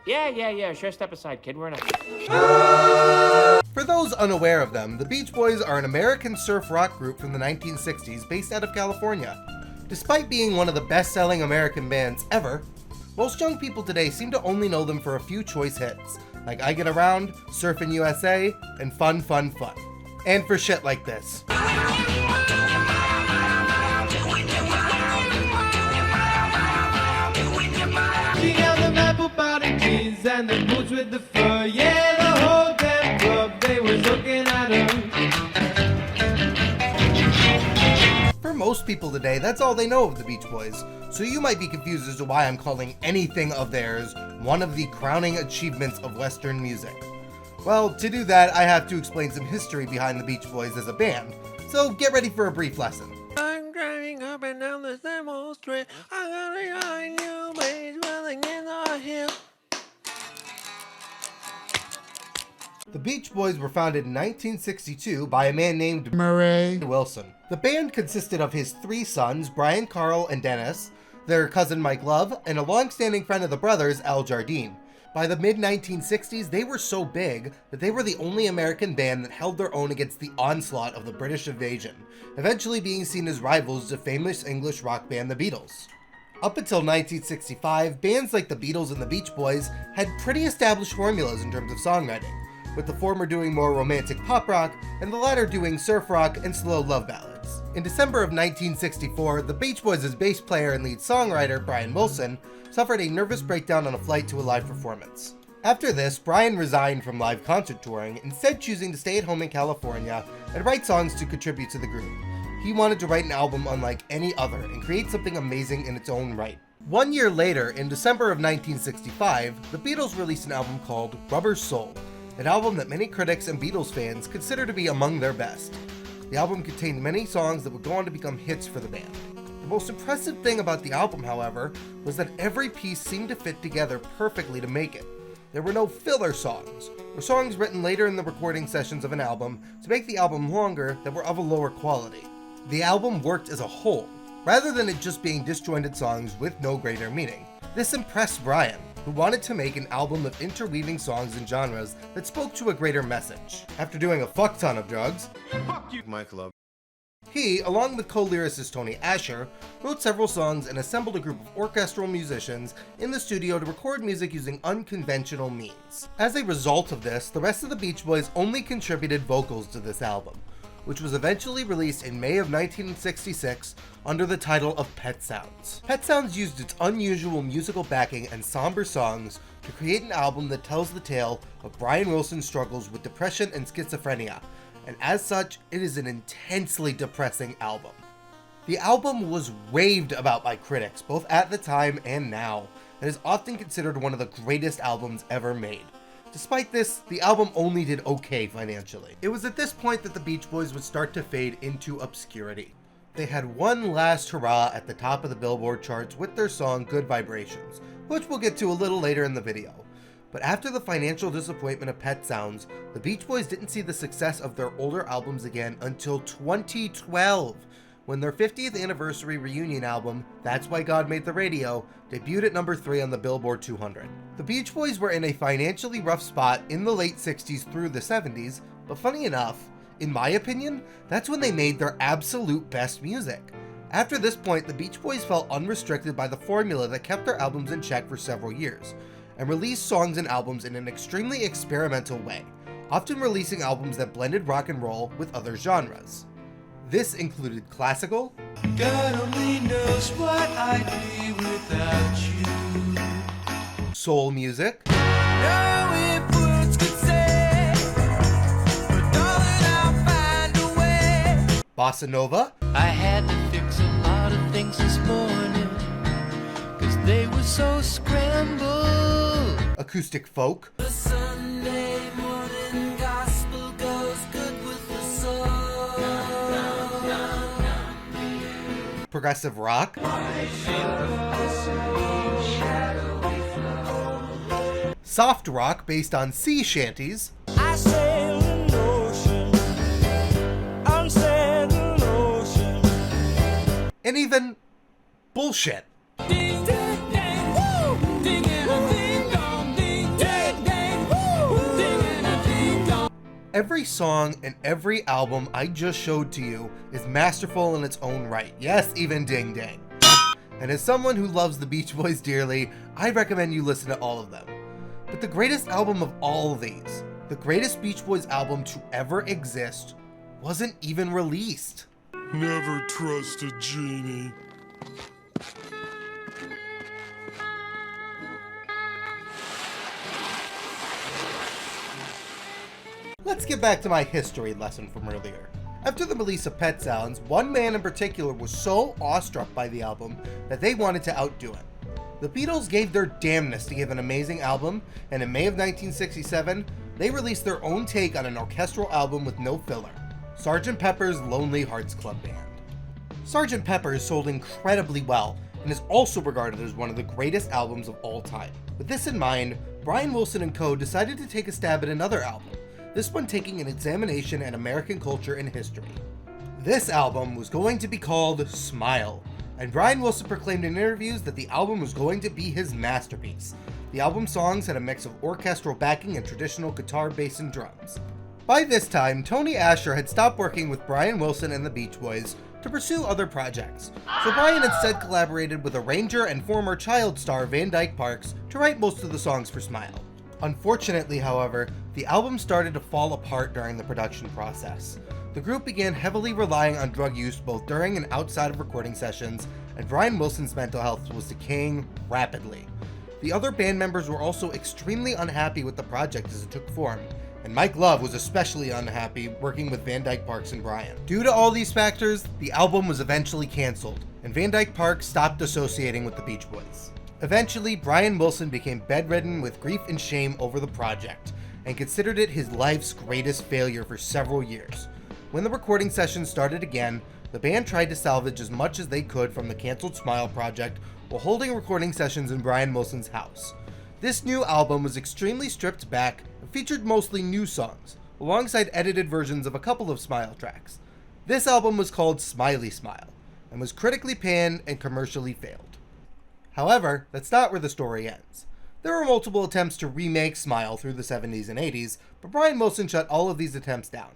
Yeah, sure, step aside, kid, we're in a... For those unaware of them, the Beach Boys are an American surf rock group from the 1960s based out of California. Despite being one of the best-selling American bands ever, most young people today seem to only know them for a few choice hits, like I Get Around, Surfin' USA, and Fun Fun Fun. And for shit like this. She got them apple bottom jeans and the boots with the fur. Yeah, the whole damn club, they was looking at her. For most people today, that's all they know of the Beach Boys, so you might be confused as to why I'm calling anything of theirs one of the crowning achievements of Western music. Well, to do that, I have to explain some history behind the Beach Boys as a band, so get ready for a brief lesson. I'm driving up and down the Demo Street. I got behind you, baby, dwelling in the hill. The Beach Boys were founded in 1962 by a man named Murray Wilson. The band consisted of his three sons, Brian, Carl, and Dennis, their cousin Mike Love, and a long-standing friend of the brothers, Al Jardine. By the mid-1960s, they were so big that they were the only American band that held their own against the onslaught of the British invasion, eventually being seen as rivals to famous English rock band the Beatles. Up until 1965, bands like the Beatles and the Beach Boys had pretty established formulas in terms of songwriting, with the former doing more romantic pop rock and the latter doing surf rock and slow love ballads. In December of 1964, the Beach Boys' bass player and lead songwriter Brian Wilson suffered a nervous breakdown on a flight to a live performance. After this, Brian resigned from live concert touring, instead choosing to stay at home in California and write songs to contribute to the group. He wanted to write an album unlike any other and create something amazing in its own right. 1 year later, in December of 1965, the Beatles released an album called Rubber Soul, an album that many critics and Beatles fans consider to be among their best. The album contained many songs that would go on to become hits for the band. The most impressive thing about the album, however, was that every piece seemed to fit together perfectly to make it. There were no filler songs, or songs written later in the recording sessions of an album to make the album longer that were of a lower quality. The album worked as a whole, rather than it just being disjointed songs with no greater meaning. This impressed Brian, who wanted to make an album of interweaving songs and genres that spoke to a greater message. After doing a fuck ton of drugs, Fuck you, my club. he, along with co-lyricist Tony Asher, wrote several songs and assembled a group of orchestral musicians in the studio to record music using unconventional means. As a result of this, the rest of the Beach Boys only contributed vocals to this album, which was eventually released in May of 1966 under the title of Pet Sounds. Pet Sounds used its unusual musical backing and somber songs to create an album that tells the tale of Brian Wilson's struggles with depression and schizophrenia, and as such, it is an intensely depressing album. The album was raved about by critics, both at the time and now, and is often considered one of the greatest albums ever made. Despite this, the album only did okay financially. It was at this point that the Beach Boys would start to fade into obscurity. They had one last hurrah at the top of the Billboard charts with their song Good Vibrations, which we'll get to a little later in the video. But after the financial disappointment of Pet Sounds, the Beach Boys didn't see the success of their older albums again until 2012, when their 50th anniversary reunion album, That's Why God Made the Radio, debuted at number 3 on the Billboard 200. The Beach Boys were in a financially rough spot in the late 60s through the 70s, but funny enough, in my opinion, that's when they made their absolute best music. After this point, the Beach Boys felt unrestricted by the formula that kept their albums in check for several years, and released songs and albums in an extremely experimental way, often releasing albums that blended rock and roll with other genres. This included classical, God only knows what I'd be without you. soul music, No if words could say, but darling, I'll find a way. bossa nova, I had to fix a lot of things this morning, 'cause they were so scrambled. acoustic folk, The Sunday morning gospel goes good with the sun. progressive rock, soft rock based on sea shanties, I sail an ocean, unsail an ocean. and even bullshit. Ding, ding, ding, woo! Ding, and a ding, dong, ding, Every song and every album I just showed to you is masterful in its own right. Yes, even Ding Dang. And as someone who loves the Beach Boys dearly, I recommend you listen to all of them. But the greatest album of all of these, the greatest Beach Boys album to ever exist, wasn't even released. Never trust a genie. Let's get back to my history lesson from earlier. After the release of Pet Sounds, one man in particular was so awestruck by the album that they wanted to outdo it. The Beatles gave their damnness to give an amazing album, and in May of 1967, they released their own take on an orchestral album with no filler, Sgt. Pepper's Lonely Hearts Club Band. Sgt. Pepper's sold incredibly well and is also regarded as one of the greatest albums of all time. With this in mind, Brian Wilson and co. decided to take a stab at another album, this one taking an examination at American culture and history. This album was going to be called Smile, and Brian Wilson proclaimed in interviews that the album was going to be his masterpiece. The album's songs had a mix of orchestral backing and traditional guitar, bass, and drums. By this time, Tony Asher had stopped working with Brian Wilson and the Beach Boys to pursue other projects, so Brian instead collaborated with arranger and former child star Van Dyke Parks to write most of the songs for Smile. Unfortunately, however, the album started to fall apart during the production process. The group began heavily relying on drug use both during and outside of recording sessions, and Brian Wilson's mental health was decaying rapidly. The other band members were also extremely unhappy with the project as it took form, and Mike Love was especially unhappy working with Van Dyke Parks and Brian. Due to all these factors, the album was eventually canceled, and Van Dyke Parks stopped associating with the Beach Boys. Eventually, Brian Wilson became bedridden with grief and shame over the project, and considered it his life's greatest failure for several years. When the recording sessions started again, the band tried to salvage as much as they could from the canceled Smile project while holding recording sessions in Brian Wilson's house. This new album was extremely stripped back and featured mostly new songs, alongside edited versions of a couple of Smile tracks. This album was called Smiley Smile, and was critically panned and commercially failed. However, that's not where the story ends. There were multiple attempts to remake Smile through the 70s and 80s, but Brian Wilson shut all of these attempts down.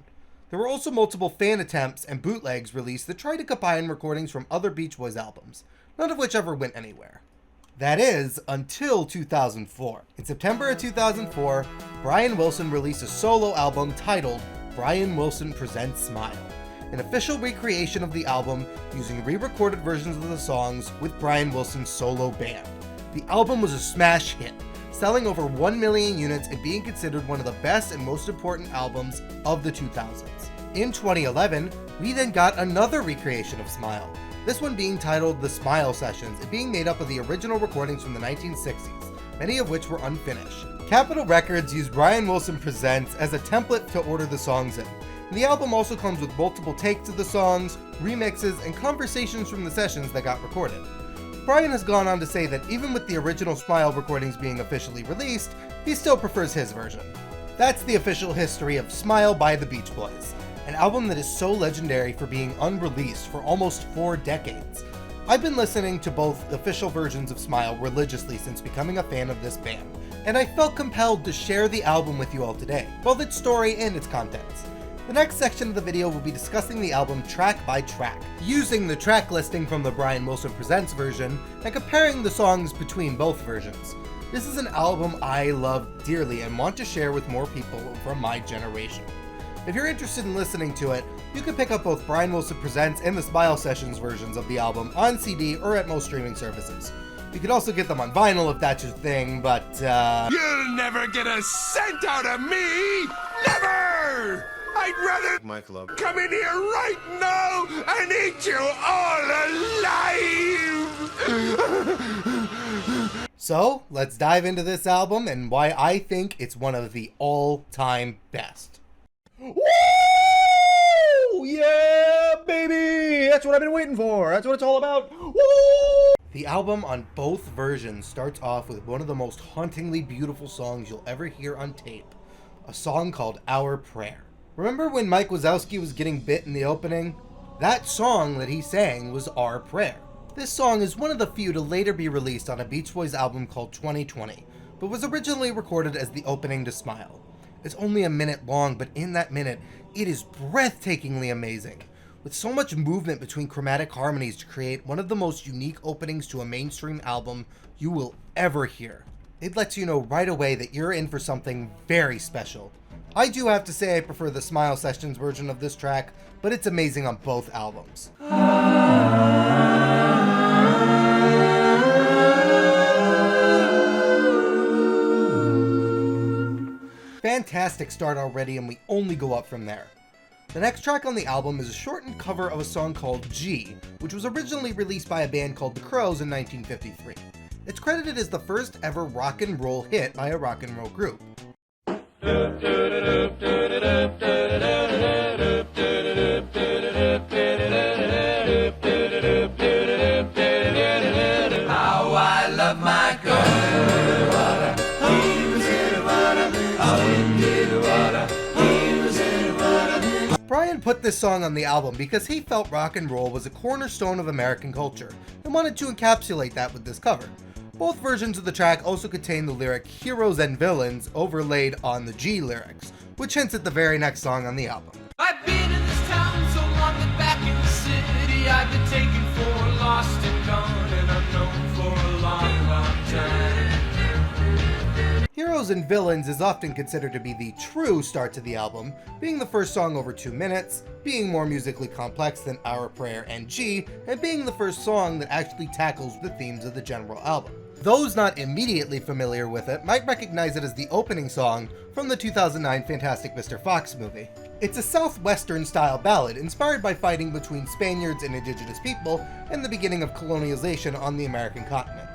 There were also multiple fan attempts and bootlegs released that tried to combine recordings from other Beach Boys albums, none of which ever went anywhere. That is, until 2004. In September of 2004, Brian Wilson released a solo album titled Brian Wilson Presents Smile, an official recreation of the album using re-recorded versions of the songs with Brian Wilson's solo band. The album was a smash hit, selling over 1 million units and being considered one of the best and most important albums of the 2000s. In 2011, we then got another recreation of Smile, this one being titled The Smile Sessions and being made up of the original recordings from the 1960s, many of which were unfinished. Capitol Records used Brian Wilson Presents as a template to order the songs in. The album also comes with multiple takes of the songs, remixes, and conversations from the sessions that got recorded. Brian has gone on to say that even with the original Smile recordings being officially released, he still prefers his version. That's the official history of Smile by the Beach Boys, an album that is so legendary for being unreleased for almost 4 decades. I've been listening to both official versions of Smile religiously since becoming a fan of this band, and I felt compelled to share the album with you all today, both its story and its contents. The next section of the video will be discussing the album track by track, using the track listing from the Brian Wilson Presents version and comparing the songs between both versions. This is an album I love dearly and want to share with more people from my generation. If you're interested in listening to it, you can pick up both Brian Wilson Presents and the Smile Sessions versions of the album on CD or at most streaming services. You can also get them on vinyl if that's your thing, but You'll never get a cent out of me! Never! I'd rather My club. come in here right now and eat you all alive! So, let's dive into this album and why I think it's one of the all-time best. Woo! Yeah, baby! That's what I've been waiting for. That's what it's all about. Woo! The album on both versions starts off with one of the most hauntingly beautiful songs you'll ever hear on tape, a song called Our Prayer. Remember when Mike Wazowski was getting bit in the opening? That song that he sang was Our Prayer. This song is one of the few to later be released on a Beach Boys album called 2020, but was originally recorded as the opening to Smile. It's only a minute long, but in that minute, it is breathtakingly amazing, with so much movement between chromatic harmonies to create one of the most unique openings to a mainstream album you will ever hear. It lets you know right away that you're in for something very special. I do have to say I prefer the Smile Sessions version of this track, but it's amazing on both albums. Fantastic start already, and we only go up from there. The next track on the album is a shortened cover of a song called G, which was originally released by a band called The Crows in 1953. It's credited as the first ever rock and roll hit by a rock and roll group. How I love my Brian put this song on the album because he felt rock and roll was a cornerstone of American culture and wanted to encapsulate that with this cover. Both versions of the track also contain the lyric "Heroes and Villains" overlaid on the G lyrics, which hints at the very next song on the album. I've been in this town so long that back in the city I've been taken for lost and gone and unknown for a long, long time. Heroes and Villains is often considered to be the true start to the album, being the first song over 2 minutes, being more musically complex than Our Prayer and G, and being the first song that actually tackles the themes of the general album. Those not immediately familiar with it might recognize it as the opening song from the 2009 Fantastic Mr. Fox movie. It's a southwestern-style ballad inspired by fighting between Spaniards and indigenous people and the beginning of colonialization on the American continent.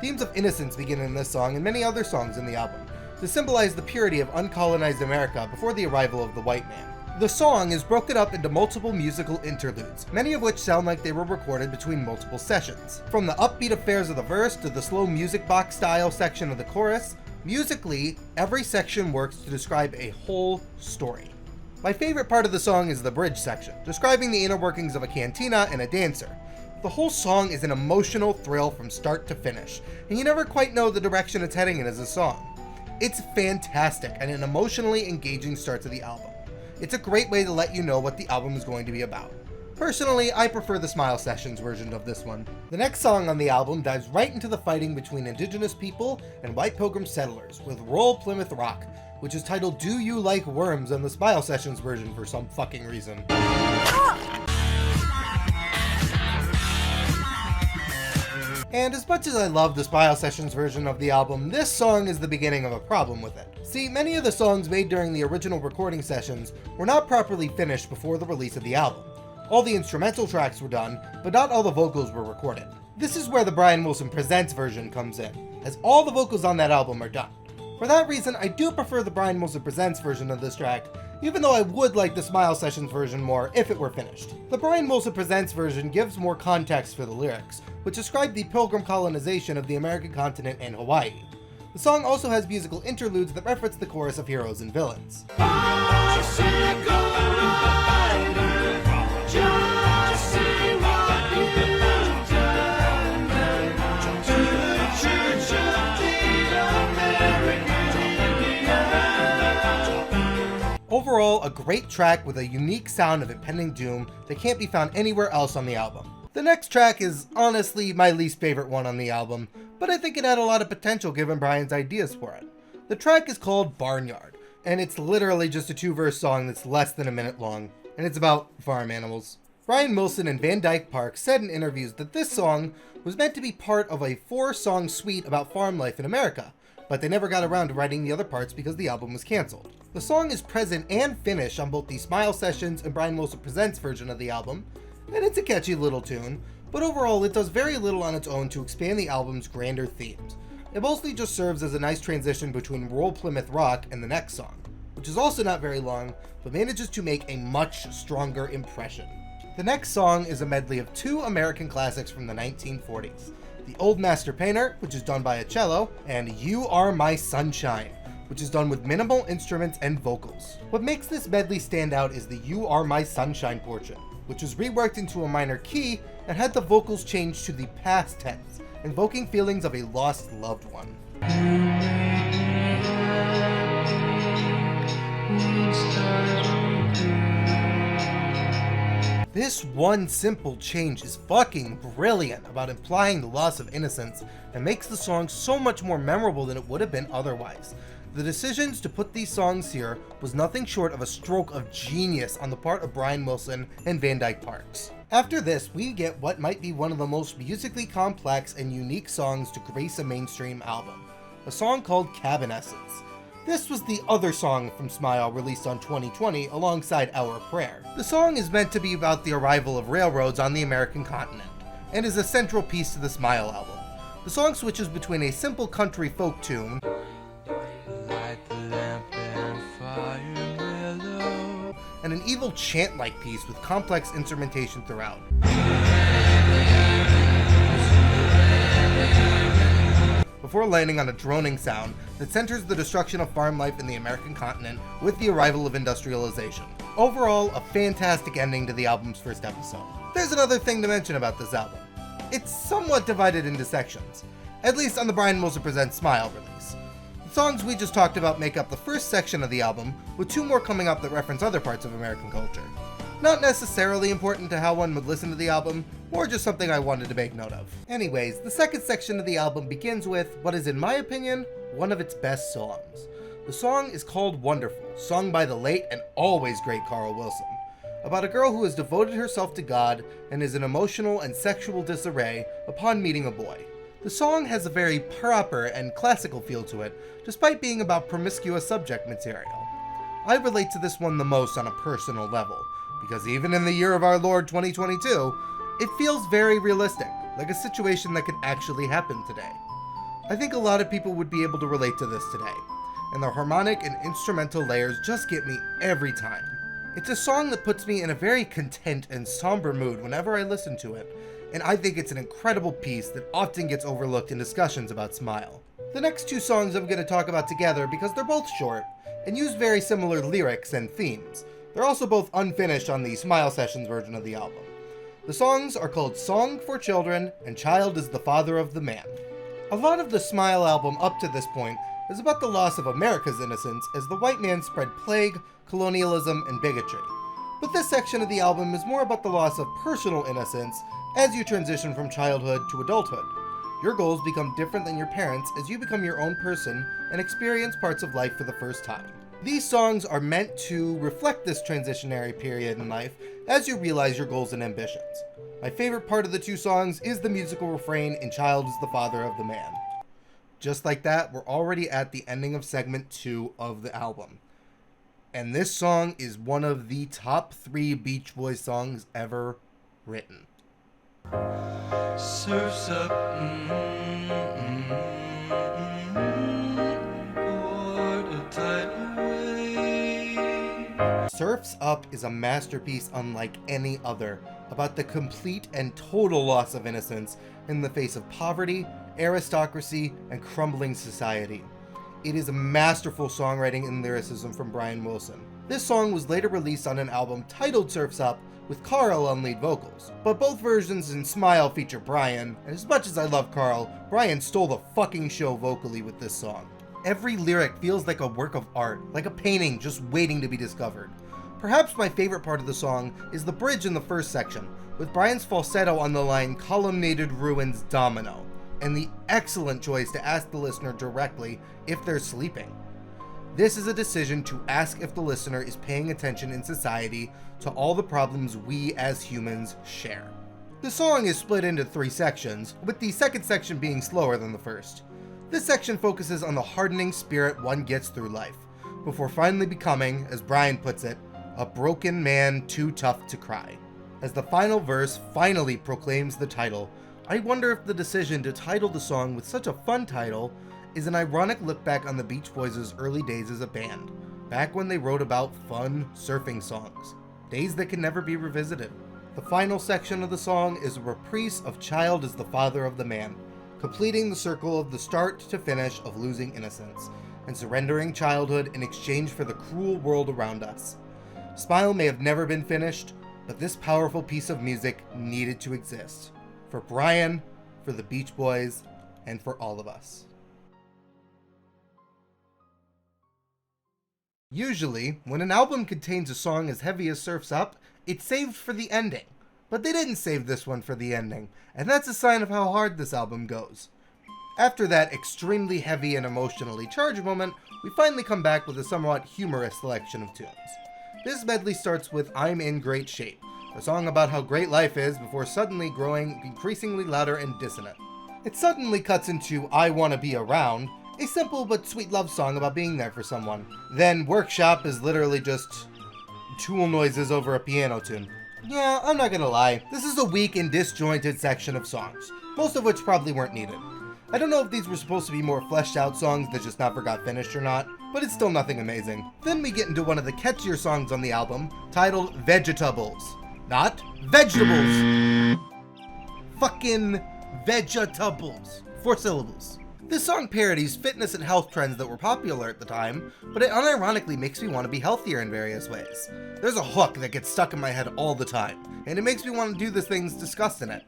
Themes of innocence begin in this song and many other songs in the album, to symbolize the purity of uncolonized America before the arrival of the white man. The song is broken up into multiple musical interludes, many of which sound like they were recorded between multiple sessions. From the upbeat affairs of the verse to the slow music box style section of the chorus, musically, every section works to describe a whole story. My favorite part of the song is the bridge section, describing the inner workings of a cantina and a dancer. The whole song is an emotional thrill from start to finish, and you never quite know the direction it's heading in as a song. It's fantastic and an emotionally engaging start to the album. It's a great way to let you know what the album is going to be about. Personally, I prefer the Smile Sessions version of this one. The next song on the album dives right into the fighting between indigenous people and white pilgrim settlers with Royal Plymouth Rock, which is titled "Do You Like Worms" on the Smile Sessions version for some fucking reason. And as much as I love the Smile Sessions version of the album, this song is the beginning of a problem with it. See, many of the songs made during the original recording sessions were not properly finished before the release of the album. All the instrumental tracks were done, but not all the vocals were recorded. This is where the Brian Wilson Presents version comes in, as all the vocals on that album are done. For that reason, I do prefer the Brian Wilson Presents version of this track, even though I would like the Smile Sessions version more if it were finished. The Brian Wilson Presents version gives more context for the lyrics, which describe the pilgrim colonization of the American continent and Hawaii. The song also has musical interludes that reference the chorus of Heroes and Villains. Overall, a great track with a unique sound of impending doom that can't be found anywhere else on the album. The next track is honestly my least favorite one on the album, but I think it had a lot of potential given Brian's ideas for it. The track is called Barnyard, and it's literally just a 2-verse song that's less than a minute long, and it's about farm animals. Brian Wilson and Van Dyke Park said in interviews that this song was meant to be part of a 4-song suite about farm life in America, but they never got around to writing the other parts because the album was canceled. The song is present and finished on both the Smile Sessions and Brian Wilson Presents version of the album, and it's a catchy little tune, but overall it does very little on its own to expand the album's grander themes. It mostly just serves as a nice transition between Royal Plymouth Rock and the next song, which is also not very long, but manages to make a much stronger impression. The next song is a medley of 2 American classics from the 1940s, The Old Master Painter, which is done by a cello, and You Are My Sunshine, which is done with minimal instruments and vocals. What makes this medley stand out is the You Are My Sunshine portion, which was reworked into a minor key and had the vocals changed to the past tense, invoking feelings of a lost loved one. This one simple change is fucking brilliant about implying the loss of innocence and makes the song so much more memorable than it would have been otherwise. The decisions to put these songs here was nothing short of a stroke of genius on the part of Brian Wilson and Van Dyke Parks. After this, we get what might be one of the most musically complex and unique songs to grace a mainstream album, a song called Cabanescence. This was the other song from Smile released on 2020 alongside Our Prayer. The song is meant to be about the arrival of railroads on the American continent, and is a central piece to the Smile album. The song switches between a simple country folk tune and an evil chant-like piece with complex instrumentation throughout. Before landing on a droning sound that centers the destruction of farm life in the American continent with the arrival of industrialization. Overall, a fantastic ending to the album's first episode. There's another thing to mention about this album. It's somewhat divided into sections, at least on the Brian Wilson Presents Smile release. The songs we just talked about make up the first section of the album, with 2 more coming up that reference other parts of American culture. Not necessarily important to how one would listen to the album, or just something I wanted to make note of. Anyways, the second section of the album begins with what is, in my opinion, one of its best songs. The song is called Wonderful, sung by the late and always great Carl Wilson, about a girl who has devoted herself to God and is in emotional and sexual disarray upon meeting a boy. The song has a very proper and classical feel to it, despite being about promiscuous subject material. I relate to this one the most on a personal level, because even in the year of our Lord 2022, it feels very realistic, like a situation that could actually happen today. I think a lot of people would be able to relate to this today, and the harmonic and instrumental layers just get me every time. It's a song that puts me in a very content and somber mood whenever I listen to it, and I think it's an incredible piece that often gets overlooked in discussions about Smile. The next 2 songs I'm going to talk about together because they're both short, and use very similar lyrics and themes. They're also both unfinished on the Smile Sessions version of the album. The songs are called Song for Children and Child is the Father of the Man. A lot of the Smile album up to this point is about the loss of America's innocence as the white man spread plague, colonialism, and bigotry. But this section of the album is more about the loss of personal innocence as you transition from childhood to adulthood. Your goals become different than your parents as you become your own person and experience parts of life for the first time. These songs are meant to reflect this transitionary period in life as you realize your goals and ambitions. My favorite part of the 2 songs is the musical refrain in Child is the Father of the Man. Just like that, we're already at the ending of segment 2 of the album. And this song is one of the top 3 Beach Boys songs ever written. Surf's up, what a tidal wave. Surf's Up is a masterpiece unlike any other, about the complete and total loss of innocence in the face of poverty, aristocracy, and crumbling society. It is a masterful songwriting and lyricism from Brian Wilson. This song was later released on an album titled Surf's Up with Carl on lead vocals, but both versions in Smile feature Brian, and as much as I love Carl, Brian stole the fucking show vocally with this song. Every lyric feels like a work of art, like a painting just waiting to be discovered. Perhaps my favorite part of the song is the bridge in the first section, with Brian's falsetto on the line "Columnated Ruins Domino," and the excellent choice to ask the listener directly if they're sleeping. This is a decision to ask if the listener is paying attention in society to all the problems we as humans share. The song is split into 3 sections, with the second section being slower than the first. This section focuses on the hardening spirit one gets through life, before finally becoming, as Brian puts it, a broken man too tough to cry. As the final verse finally proclaims the title, I wonder if the decision to title the song with such a fun title is an ironic look back on the Beach Boys' early days as a band, back when they wrote about fun surfing songs, days that can never be revisited. The final section of the song is a reprise of Child is the Father of the Man, completing the circle of the start to finish of losing innocence, and surrendering childhood in exchange for the cruel world around us. Smile may have never been finished, but this powerful piece of music needed to exist. For Brian, for the Beach Boys, and for all of us. Usually, when an album contains a song as heavy as Surf's Up, it's saved for the ending, But they didn't save this one for the ending, and that's a sign of how hard this album goes. After that extremely heavy and emotionally charged moment, we finally come back with a somewhat humorous selection of tunes. This medley starts with I'm in Great Shape, a song about how great life is before suddenly growing increasingly louder and dissonant. It suddenly cuts into I Wanna Be Around, a simple but sweet love song about being there for someone. Then Workshop is literally just tool noises over a piano tune. Yeah, I'm not gonna lie, this is a weak and disjointed section of songs, most of which probably weren't needed. I don't know if these were supposed to be more fleshed out songs that just never got finished or not, but it's still nothing amazing. Then we get into one of the catchier songs on the album, titled Vegetables. Not vegetables! Fucking vegetables. 4 syllables. This song parodies fitness and health trends that were popular at the time, but it unironically makes me want to be healthier in various ways. There's a hook that gets stuck in my head all the time, and it makes me want to do the things discussed in it.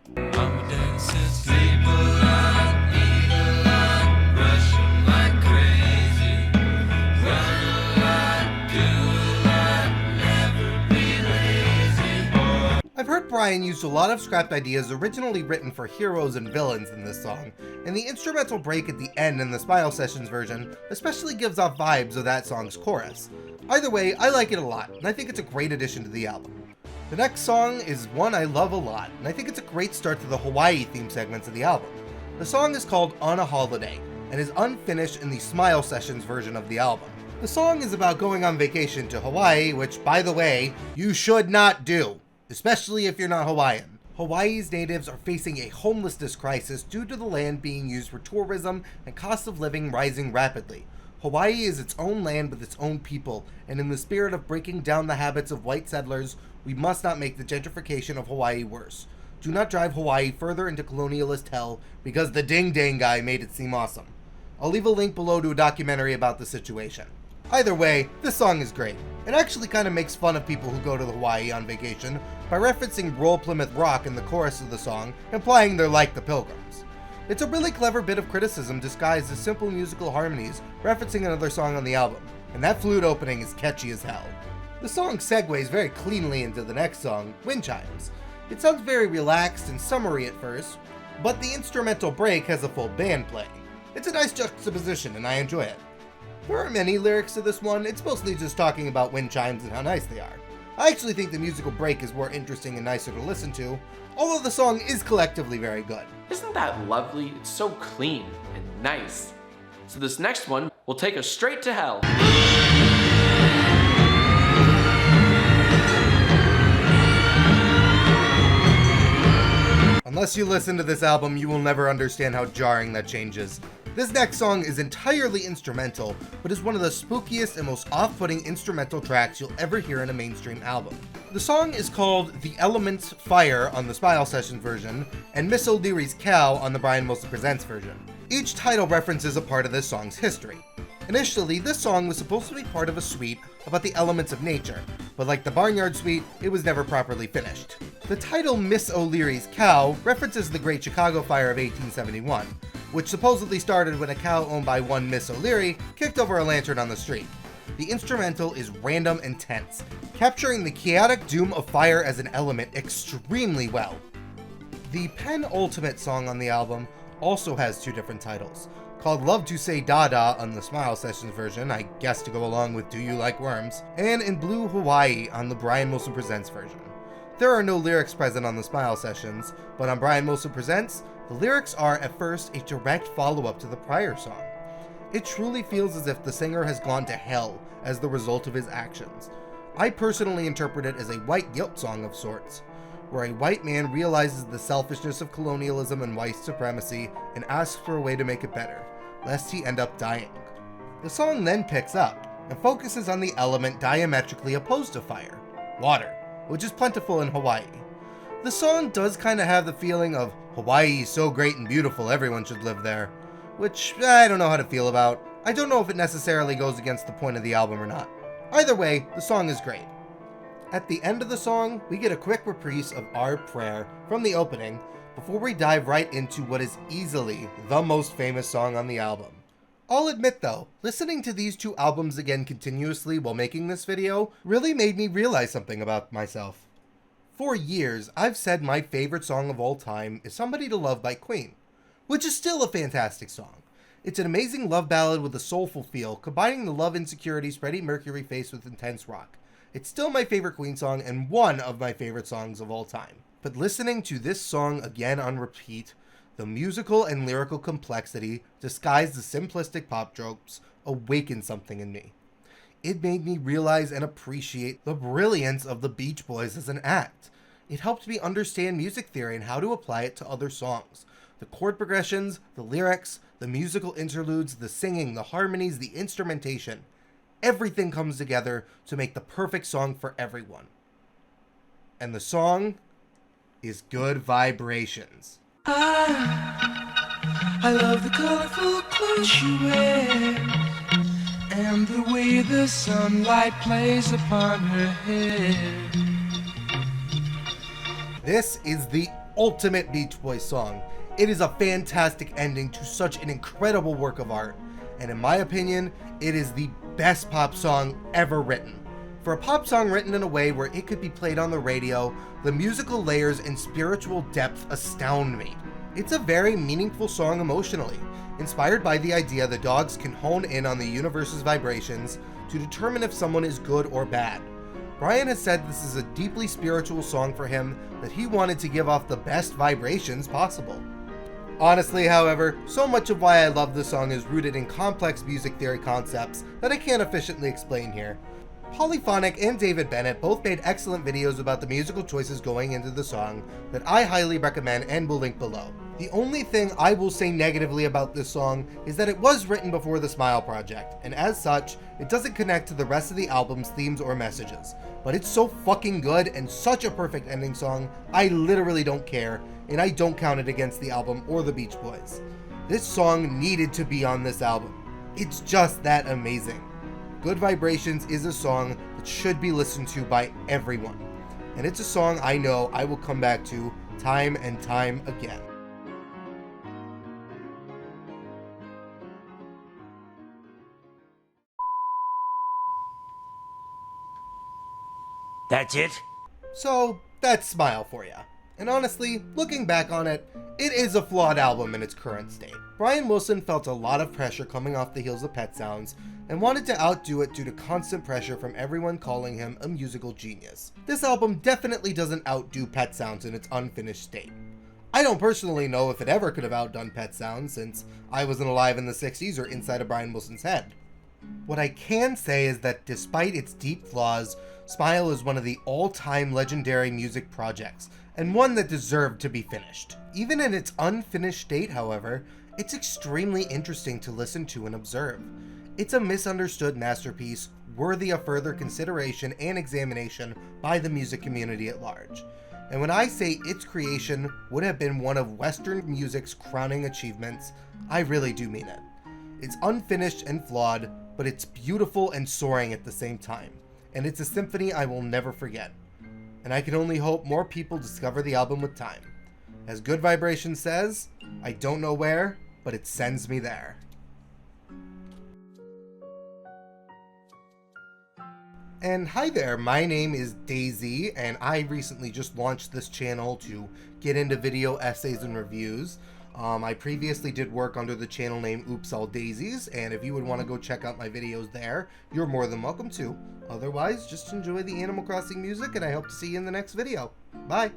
I've heard Brian used a lot of scrapped ideas originally written for heroes and villains in this song, and the instrumental break at the end in the Smile Sessions version especially gives off vibes of that song's chorus. Either way, I like it a lot, and I think it's a great addition to the album. The next song is one I love a lot, and I think it's a great start to the Hawaii theme segments of the album. The song is called On a Holiday, and is unfinished in the Smile Sessions version of the album. The song is about going on vacation to Hawaii, which, by the way, you should not do. Especially if you're not Hawaiian. Hawaii's natives are facing a homelessness crisis due to the land being used for tourism and cost of living rising rapidly. Hawaii is its own land with its own people, and in the spirit of breaking down the habits of white settlers, we must not make the gentrification of Hawaii worse. Do not drive Hawaii further into colonialist hell because the Ding Dang guy made it seem awesome. I'll leave a link below to a documentary about the situation. Either way, this song is great. It actually kind of makes fun of people who go to Hawaii on vacation by referencing Roll Plymouth Rock in the chorus of the song, implying they're like the Pilgrims. It's a really clever bit of criticism disguised as simple musical harmonies referencing another song on the album, and that flute opening is catchy as hell. The song segues very cleanly into the next song, Wind Chimes. It sounds very relaxed and summery at first, but the instrumental break has a full band playing. It's a nice juxtaposition and I enjoy it. There aren't many lyrics to this one, it's mostly just talking about wind chimes and how nice they are. I actually think the musical break is more interesting and nicer to listen to, although the song is collectively very good. Isn't that lovely? It's so clean and nice. So this next one will take us straight to hell. Unless you listen to this album, you will never understand how jarring that change is. This next song is entirely instrumental, but is one of the spookiest and most off-putting instrumental tracks you'll ever hear in a mainstream album. The song is called The Elements Fire on the Smile Sessions version, and Miss O'Leary's Cow on the Brian Wilson Presents version. Each title references a part of this song's history. Initially, this song was supposed to be part of a suite about the elements of nature, but like the Barnyard Suite, it was never properly finished. The title Miss O'Leary's Cow references the Great Chicago Fire of 1871, which supposedly started when a cow owned by one Miss O'Leary kicked over a lantern on the street. The instrumental is random and tense, capturing the chaotic doom of fire as an element extremely well. The penultimate song on the album also has 2 different titles, called Love to Say Dada on the Smile Sessions version, I guess to go along with Do You Like Worms, and In Blue Hawaii on the Brian Wilson Presents version. There are no lyrics present on the Smile Sessions, but on Brian Wilson Presents, the lyrics are at first a direct follow-up to the prior song. It truly feels as if the singer has gone to hell as the result of his actions. I personally interpret it as a white guilt song of sorts, where a white man realizes the selfishness of colonialism and white supremacy and asks for a way to make it better, lest he end up dying. The song then picks up and focuses on the element diametrically opposed to fire, water, which is plentiful in Hawaii. The song does kind of have the feeling of Hawaii is so great and beautiful, everyone should live there, which I don't know how to feel about. I don't know if it necessarily goes against the point of the album or not. Either way, the song is great. At the end of the song, we get a quick reprise of Our Prayer from the opening before we dive right into what is easily the most famous song on the album. I'll admit though, listening to these 2 albums again continuously while making this video really made me realize something about myself. For years, I've said my favorite song of all time is Somebody to Love by Queen, which is still a fantastic song. It's an amazing love ballad with a soulful feel, combining the love insecurities Freddie Mercury faced with intense rock. It's still my favorite Queen song and one of my favorite songs of all time. But listening to this song again on repeat, the musical and lyrical complexity, disguised as simplistic pop tropes, awakened something in me. It made me realize and appreciate the brilliance of the Beach Boys as an act. It helped me understand music theory and how to apply it to other songs. The chord progressions, the lyrics, the musical interludes, the singing, the harmonies, the instrumentation. Everything comes together to make the perfect song for everyone. And the song is Good Vibrations. I love the colorful clothes she wears and the way the sunlight plays upon her head. This is the ultimate Beach Boys song. It is a fantastic ending to such an incredible work of art, and in my opinion, it is the best pop song ever written. For a pop song written in a way where it could be played on the radio, the musical layers and spiritual depth astound me. It's a very meaningful song emotionally, inspired by the idea that dogs can hone in on the universe's vibrations to determine if someone is good or bad. Brian has said this is a deeply spiritual song for him, that he wanted to give off the best vibrations possible. Honestly, however, so much of why I love this song is rooted in complex music theory concepts that I can't efficiently explain here. Polyphonic and David Bennett both made excellent videos about the musical choices going into the song that I highly recommend and will link below. The only thing I will say negatively about this song is that it was written before the Smile Project, and as such, it doesn't connect to the rest of the album's themes or messages. But it's so fucking good and such a perfect ending song, I literally don't care, and I don't count it against the album or the Beach Boys. This song needed to be on this album. It's just that amazing. Good Vibrations is a song that should be listened to by everyone, and it's a song I know I will come back to time and time again. That's it? So, that's Smile for ya. And honestly, looking back on it, it is a flawed album in its current state. Brian Wilson felt a lot of pressure coming off the heels of Pet Sounds, and wanted to outdo it due to constant pressure from everyone calling him a musical genius. This album definitely doesn't outdo Pet Sounds in its unfinished state. I don't personally know if it ever could have outdone Pet Sounds, since I wasn't alive in the 60s or inside of Brian Wilson's head. What I can say is that despite its deep flaws, Smile is one of the all-time legendary music projects, and one that deserved to be finished. Even in its unfinished state, however, it's extremely interesting to listen to and observe. It's a misunderstood masterpiece, worthy of further consideration and examination by the music community at large. And when I say its creation would have been one of Western music's crowning achievements, I really do mean it. It's unfinished and flawed, but it's beautiful and soaring at the same time. And it's a symphony I will never forget. And I can only hope more people discover the album with time. As Good Vibrations says, I don't know where, but it sends me there. And hi there, my name is Daisy, and I recently just launched this channel to get into video essays and reviews. I previously did work under the channel name Oops All Daisies, and if you would want to go check out my videos there, you're more than welcome to. Otherwise, just enjoy the Animal Crossing music, and I hope to see you in the next video. Bye!